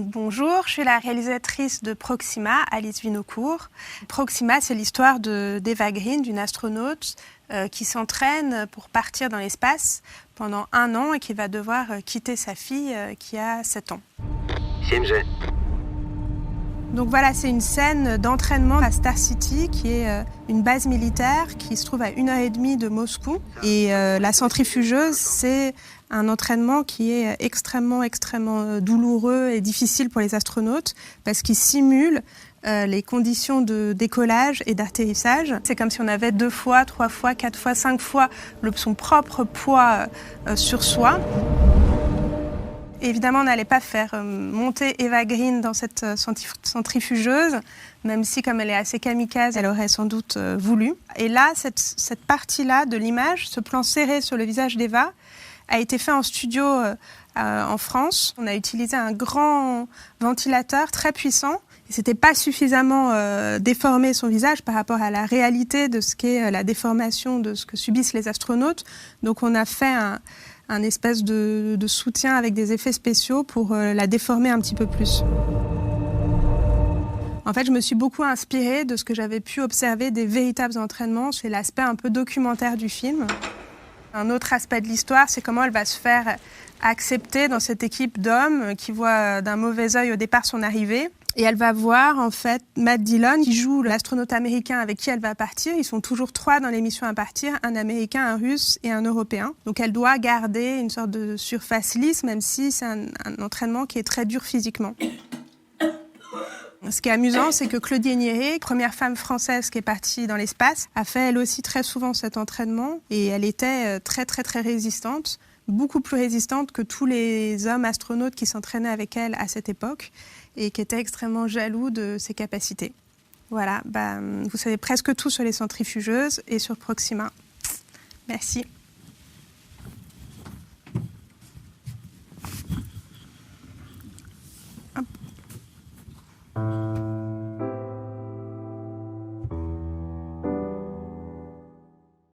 Donc, bonjour, je suis la réalisatrice de Proxima, Alice Vinocourt. Proxima, c'est l'histoire d'Eva Green, d'une astronaute qui s'entraîne pour partir dans l'espace pendant 1 an et qui va devoir quitter sa fille qui a 7 ans. CMG. Donc voilà, c'est une scène d'entraînement à Star City, qui est une base militaire qui se trouve à 1h30 de Moscou. Et la centrifugeuse, c'est un entraînement qui est extrêmement douloureux et difficile pour les astronautes parce qu'il simule les conditions de décollage et d'atterrissage. C'est comme si on avait 2 fois, 3 fois, 4 fois, 5 fois son propre poids sur soi. Évidemment, on n'allait pas faire monter Eva Green dans cette centrifugeuse, même si, comme elle est assez kamikaze, elle aurait sans doute voulu. Et là, cette partie-là de l'image, ce plan serré sur le visage d'Eva, a été fait en studio en France. On a utilisé un grand ventilateur très puissant. Et c'était pas suffisamment déformé son visage par rapport à la réalité de ce qu'est la déformation de ce que subissent les astronautes. Donc on a fait un espèce de soutien avec des effets spéciaux pour la déformer un petit peu plus. En fait, je me suis beaucoup inspirée de ce que j'avais pu observer des véritables entraînements. C'est l'aspect un peu documentaire du film. Un autre aspect de l'histoire, c'est comment elle va se faire accepter dans cette équipe d'hommes qui voient d'un mauvais œil au départ son arrivée. Et elle va voir en fait Matt Dillon qui joue l'astronaute américain avec qui elle va partir. Ils sont toujours 3 dans les missions à partir, un américain, un russe et un européen. Donc elle doit garder une sorte de surface lisse, même si c'est un entraînement qui est très dur physiquement. Ce qui est amusant, c'est que Claudie Niéré, première femme française qui est partie dans l'espace, a fait elle aussi très souvent cet entraînement et elle était très résistante, beaucoup plus résistante que tous les hommes astronautes qui s'entraînaient avec elle à cette époque et qui étaient extrêmement jaloux de ses capacités. Voilà, vous savez presque tout sur les centrifugeuses et sur Proxima. Merci.